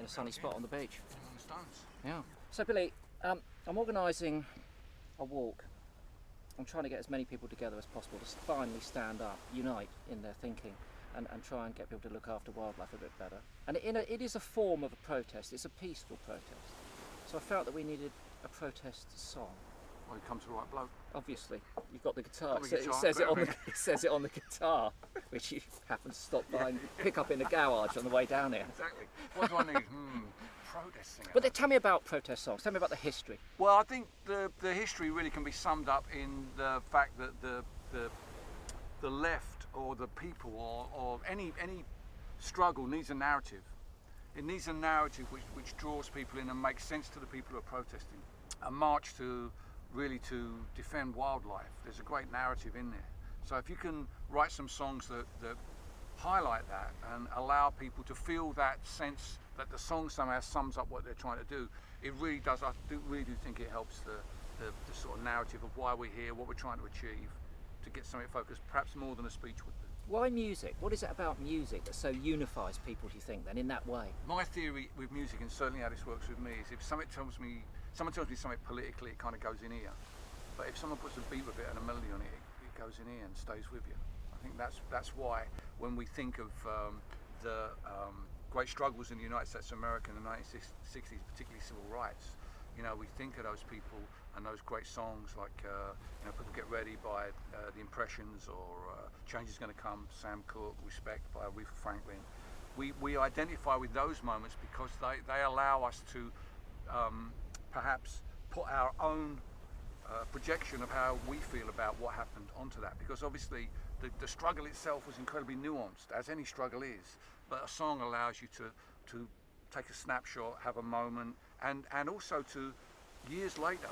a sunny spot on the beach. On the stones. Yeah. So Billy, I'm organising a walk. I'm trying to get as many people together as possible to finally stand up, unite in their thinking, and try and get people to look after wildlife a bit better. And it is a form of a protest. It's a peaceful protest. So I felt that we needed a protest song. Well, you come to the right bloke. Obviously, you've got the guitar. Got the guitar, It says it on the guitar, which you happen to stop by and pick up in the garage on the way down here. Exactly. What do I need? Protest singer. But tell me about protest songs. Tell me about the history. Well, I think the history really can be summed up in the fact that the left or the people or any struggle needs a narrative. It needs a narrative which draws people in and makes sense to the people who are protesting. A march to defend wildlife. There's a great narrative in there. So if you can write some songs that highlight that and allow people to feel that sense that the song somehow sums up what they're trying to do, it really does. I really do think it helps the sort of narrative of why we're here, what we're trying to achieve, to get something focused, perhaps more than a speech would do. Why music? What is it about music that so unifies people, do you think, then, in that way? My theory with music, and certainly how this works with me, is if someone tells me something politically, it kind of goes in here. But if someone puts a beat with it and a melody on it, it goes in here and stays with you. I think that's why when we think of the great struggles in the United States of America in the 1960s, particularly civil rights, we think of those people and those great songs like People Get Ready by the Impressions, or Change Is Going to Come, Sam Cooke, Respect by Aretha Franklin. We identify with those moments because they allow us to perhaps put our own projection of how we feel about what happened onto that, because obviously the struggle itself was incredibly nuanced, as any struggle is, but a song allows you to take a snapshot, have a moment, and also to, years later,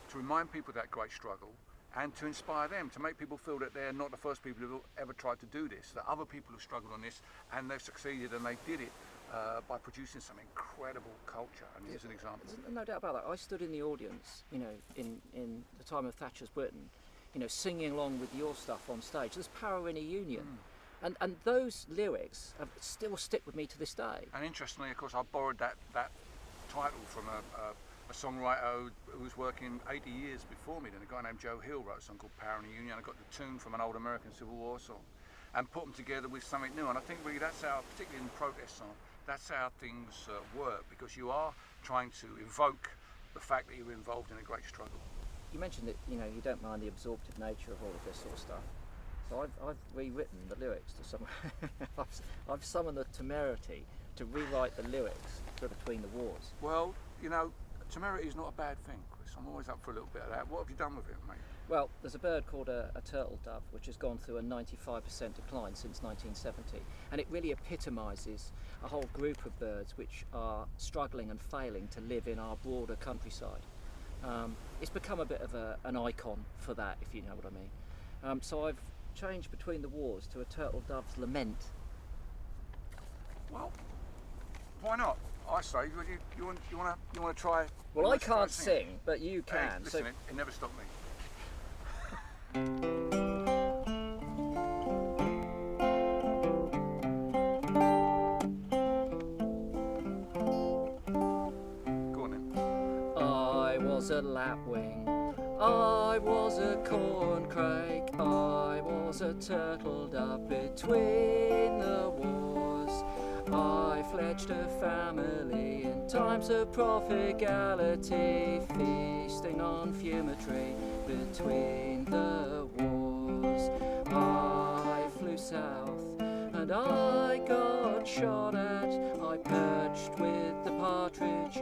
to remind people of that great struggle and to inspire them, to make people feel that they're not the first people who've ever tried to do this, that other people have struggled on this and they've succeeded, and they did it by producing some incredible culture. And here's an example. There's no doubt about that. I stood in the audience, in the time of Thatcher's Britain, singing along with your stuff on stage. There's power in a union. And those lyrics still stick with me to this day. And interestingly, of course, I borrowed that title from a songwriter who was working 80 years before me, then a guy named Joe Hill wrote a song called Power in a Union. I got the tune from an old American Civil War song and put them together with something new. And I think really that's how, particularly in the protest song, that's how things work, because you are trying to evoke the fact that you're involved in a great struggle. You mentioned that you don't mind the absorptive nature of all of this sort of stuff. So I've rewritten the lyrics to some. I've summoned the temerity to rewrite the lyrics for Between the Wars. Well, temerity is not a bad thing, Chris. I'm always up for a little bit of that. What have you done with it, mate? Well, there's a bird called a turtle dove, which has gone through a 95% decline since 1970, and it really epitomises a whole group of birds which are struggling and failing to live in our broader countryside. It's become a bit of an icon for that, if you know what I mean. So I've changed Between the Wars to a turtle dove's lament. Well, why not? I say, you want to try? Well, I can't sing, but you can. Hey, listen, it never stopped me. Go on then. I was a lapwing, I was a corncrake, I was a turtle dove between the wars. I fledged a family in times of prodigality, feasting on fumetry between the wars. I flew south and I got shot at. I perched with the partridge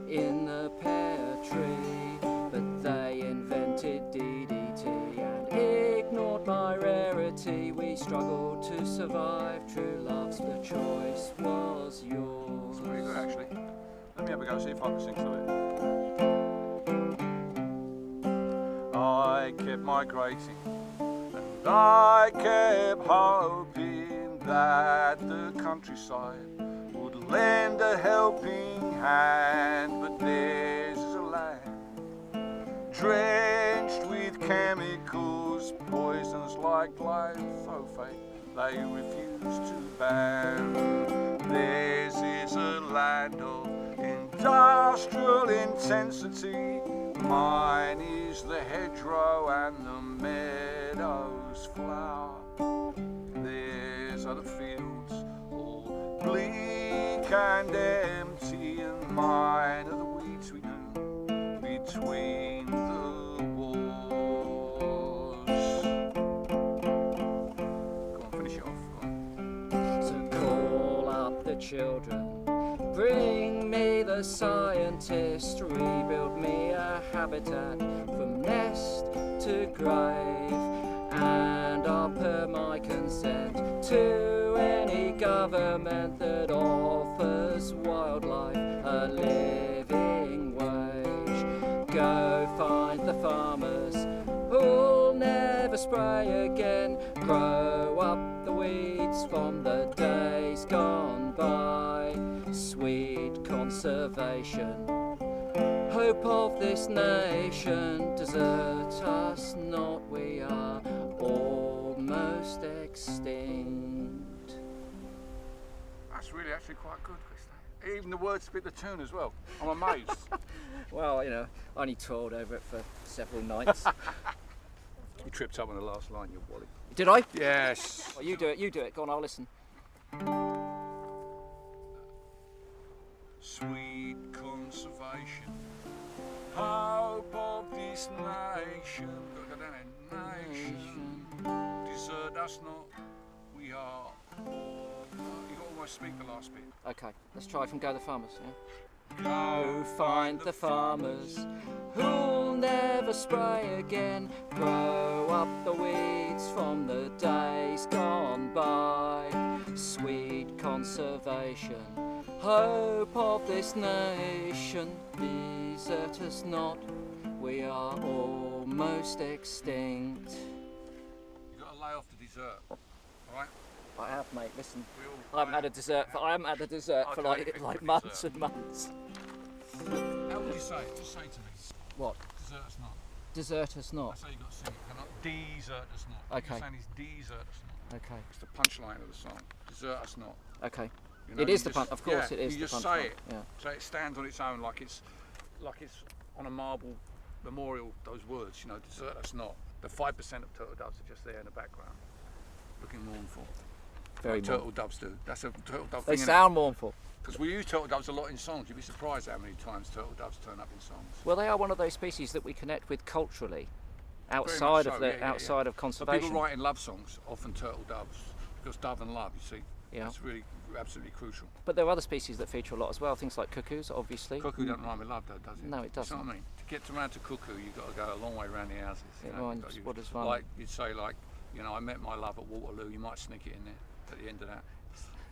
in the pear tree, but they invented DDT and ignored my rarity. We struggled to survive, true love's the choice was yours. It's pretty good, actually. Let me have a go, see if I can sing to it. I kept migrating and I kept hoping that the countryside would lend a helping hand, but theirs is a land drenched with chemicals, poisons like glyphosate they refuse to ban. Theirs is a land land of industrial intensity. Mine is the hedgerow and the meadows flower. Theirs are the fields all bleak and empty, and mine are the weeds we know between the walls. Go on, finish it off. Go on. So call up the children, bring me the scientist, rebuild me a habitat from nest to grave, and I'll put my consent to any government that offers wildlife a living wage. Go find the farmers who'll never spray again, grow up the weeds from the days gone by. Sweet conservation, hope of this nation, desert us not, we are almost extinct. That's really actually quite good, Chris. Even the words fit the tune as well. I'm amazed. Well, you know, I only toured over it for several nights. You tripped up on the last line, you wally. Did I? Yes. Well, you do it. Go on, I'll listen. Sweet conservation, hope of this nation. Gotta go down there. Nation, desert us not, we are. You got to almost speak the last bit. Okay, let's try from Go the Farmers, yeah? Go Find the farmers who'll never spray again, grow up the weeds from the days gone by. Sweet conservation, hope of this nation, desert us not, we are almost extinct. You got to lay off the dessert, all right? I have, mate, listen. We all- I haven't had a dessert for Okay, like for months dessert. and months. How would you say it? Just say to me. What? Desert us not. Desert us I not. say you got to sing it. Cannot desert us not. What Okay. you're saying is desert us not. Okay. It's the punchline of the song. Desert us not. Okay. You know, It is you the just- punch. Of course, yeah, it is you the just punch. say it. Yeah. So it stands on its own, like it's on a marble memorial. Those words, you know, desert us not. The 5% of turtle doves are just there in the background, looking mournful. Very Like mournful. turtle doves do. That's a turtle dove They thing. sound mournful. Because we use turtle doves a lot in songs. You'd be surprised how many times turtle doves turn up in songs. Well, they are one of those species that we connect with culturally, Very outside much of so, the yeah. outside of So conservation. people writing love songs, often turtle doves, because dove and love, you see. Yeah. It's really absolutely crucial. But there are other species that feature a lot as well. Things like cuckoos, obviously. Cuckoo don't rhyme with love, though, does it? No, it You doesn't. know what I mean? To get around to cuckoo, you've got to go a long way around the houses. you It know, rhymes. you've got- What does rhyme? Like you'd say, like, you know, I met my love at Waterloo. You might sneak it in there at the end of that.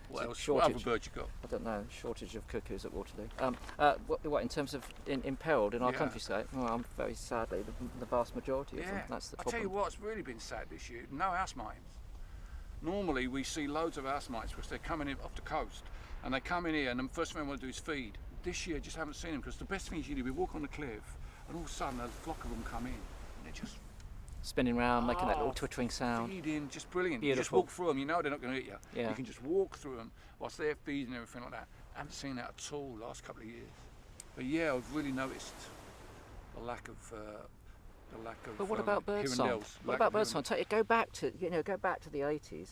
What it else? What other shortage? bird you got? I don't know. Shortage of cuckoos at Waterloo. What in terms of imperiled in our Yeah. countryside? Well, I'm very sadly the vast majority of them. Yeah. That's the I problem. tell you what's really been sad this year. No house martins. Normally we see loads of house martins because they're coming in off the coast and they come in here and the first thing they want to do is feed. This year I just haven't seen them because the best thing is you do, we walk on the cliff and all of a sudden a flock of them come in and they're just Spinning round, making that little Oh, twittering sound. feeding, just brilliant. You just Beautiful. walk through them, you know they're not going to eat you. Yeah. You can just walk through them whilst they're feeding and everything like that. I haven't seen that at all the last couple of years. But yeah, I've really noticed the lack of But what about birdsong? hirondelles. What Lack about of birdsong? Go back to the 80s.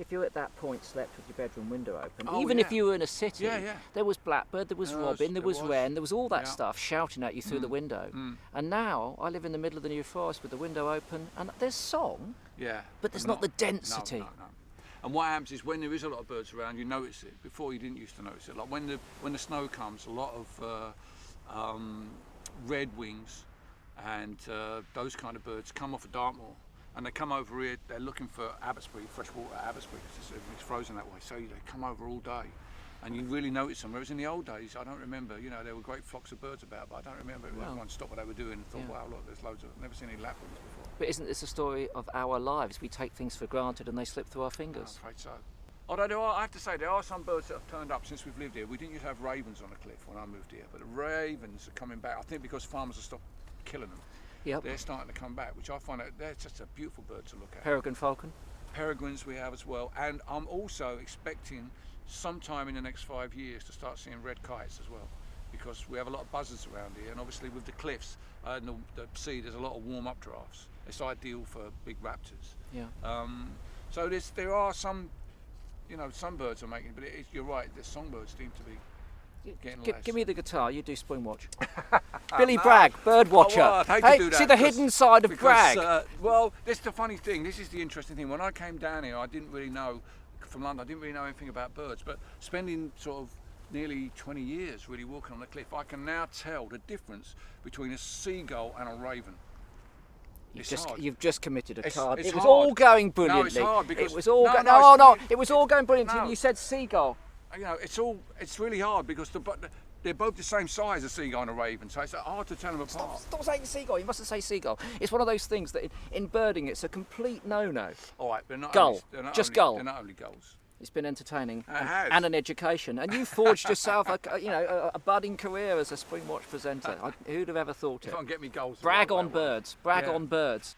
If you at that point slept with your bedroom window open, Oh, even if yeah. you were in a city, Yeah, yeah. there was blackbird, there was There robin, there was, was there was. wren, there was all that Yeah. stuff shouting at you through the window. And now I live in the middle of the New Forest with the window open, and there's song, Yeah. but there's not the density. No. And what happens is when there is a lot of birds around, you notice it. Before you didn't used to notice it. Like when the snow comes, a lot of red wings and those kind of birds come off of Dartmoor, and they come over here. They're looking for Abbotsbury, freshwater Abbotsbury, because it's frozen that way. So they come over all day, and you really notice them. Whereas in the old days, I don't remember. You know, there were great flocks of birds about, but I don't remember everyone stopped what they were doing and thought, Yeah. wow, look, there's loads of. I've never seen any lapwings before. But isn't this a story of our lives? We take things for granted and they slip through our fingers. I'm afraid so. Although I have to say, there are some birds that have turned up since we've lived here. We didn't used to have ravens on the cliff when I moved here, but the ravens are coming back. I think because farmers have stopped killing them. Yep. They're starting to come back, which I find they're just a beautiful bird to look at. Peregrine falcon. Peregrines we have as well, and I'm also expecting sometime in the next 5 years to start seeing red kites as well, because we have a lot of buzzards around here, and obviously with the cliffs and the sea, there's a lot of warm-up drafts. It's ideal for big raptors. Yeah. So there are some, some birds are making, but you're right, the songbirds seem to be getting less. Give me the guitar, you do spoon watch. Billy Bragg, bird watcher. Well, I'd hate hey, to do that see the hidden side of Bragg. Well, this is the funny thing, this is the interesting thing. When I came down here, I didn't really know, from London, I didn't really know anything about birds, but spending sort of nearly 20 years really walking on the cliff, I can now tell the difference between a seagull and a raven. You've just committed a card. It's It was hard. all going brilliantly. No, it's hard because it was all it was all going brilliantly. No. You said seagull. It's really hard because they're both the same size, a seagull and a raven, so it's hard to tell them apart. Stop saying seagull. You mustn't say seagull. It's one of those things that in birding, it's a complete no-no. All right, they're not gull. Gull. They're not only gulls. It's been entertaining has. and an education, and you forged yourself a budding career as a spring watch presenter. Who'd have ever thought it? If I can get me gulls. Brag on birds. Brag Yeah. on birds.